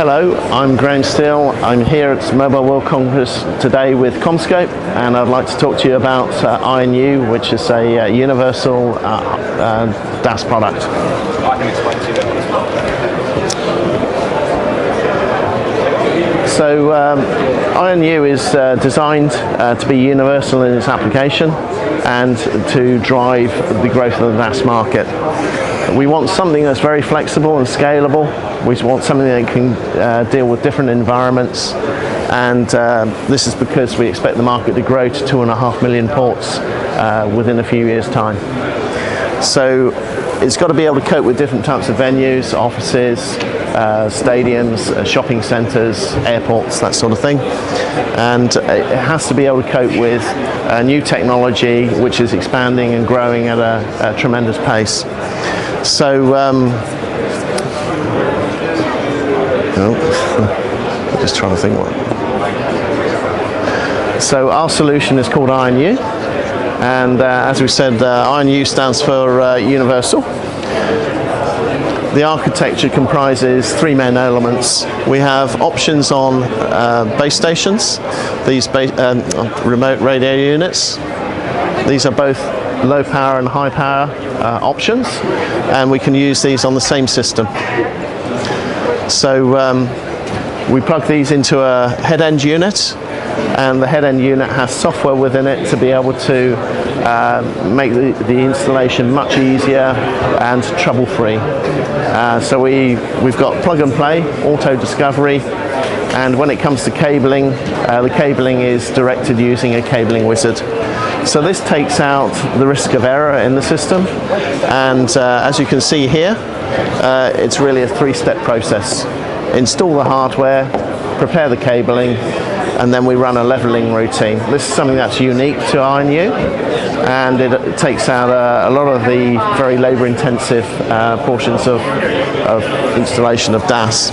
Hello, I'm Graham Steele. I'm here at Mobile World Congress today with Commscope, and I'd like to talk to you about ION-U, which is a universal DAS product. I can explain to you that as well. So ION-U is designed to be universal in its application and to drive the growth of the DAS market. We want something that's very flexible and scalable. We want something that can deal with different environments, and this is because we expect the market to grow to 2.5 million ports within a few years' time. So it's got to be able to cope with different types of venues, offices, stadiums, shopping centres, airports, that sort of thing. And it has to be able to cope with new technology which is expanding and growing at a tremendous pace. So, just trying to think what. So our solution is called ION-U, and as we said, ION-U stands for Universal. The architecture comprises three main elements. We have options on base stations, these remote radio units. These are both low power and high power options, and we can use these on the same system. So we plug these into a head-end unit, and the head-end unit has software within it to be able to make the installation much easier and trouble-free. So we've got plug-and-play, auto-discovery, and when it comes to cabling, the cabling is directed using a cabling wizard. So this takes out the risk of error in the system, and as you can see here, it's really a three-step process. Install the hardware, prepare the cabling, and then we run a leveling routine. This is something that's unique to ION-U, and it takes out a lot of the very labour-intensive portions of installation of DAS.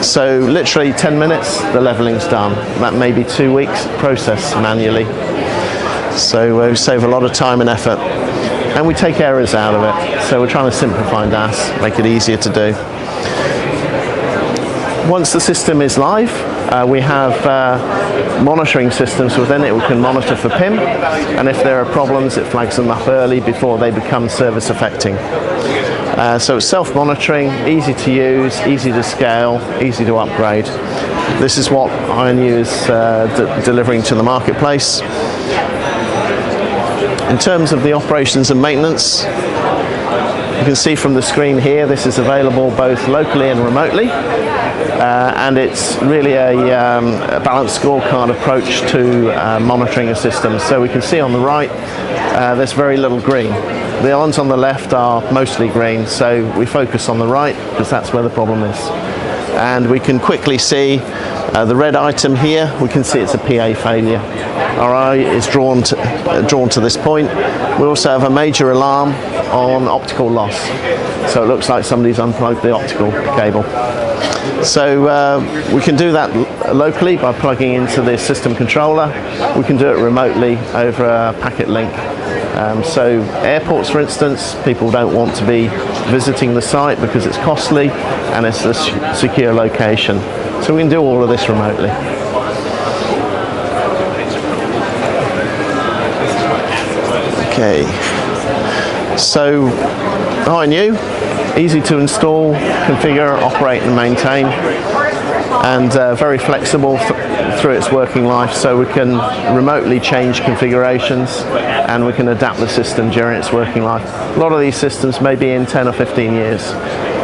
So literally 10 minutes, the leveling's done. That may be 2 weeks process manually. So we save a lot of time and effort, and we take errors out of it. So we're trying to simplify DAS, make it easier to do. Once the system is live, we have monitoring systems within it. We can monitor for PIM, and if there are problems, it flags them up early before they become service affecting. So it's self-monitoring, easy to use, easy to scale, easy to upgrade. This is what ION-U is delivering to the marketplace. In terms of the operations and maintenance, you can see from the screen here, this is available both locally and remotely, and it's really a balanced scorecard approach to monitoring a system. So we can see on the right, there's very little green. The ones on the left are mostly green, so we focus on the right because that's where the problem is. And we can quickly see the red item here. We can see it's a PA failure. Our eye is drawn to this point. We also have a major alarm on optical loss. So it looks like somebody's unplugged the optical cable. So we can do that locally by plugging into the system controller. We can do it remotely over a packet link. So airports, for instance, people don't want to be visiting the site because it's costly and it's a secure location. So we can do all of this remotely. Okay, so ION-U, easy to install, configure, operate and maintain, and very flexible through its working life, so we can remotely change configurations and we can adapt the system during its working life. A lot of these systems may be in 10 or 15 years,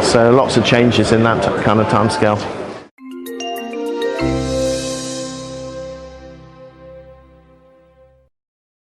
so lots of changes in that kind of timescale.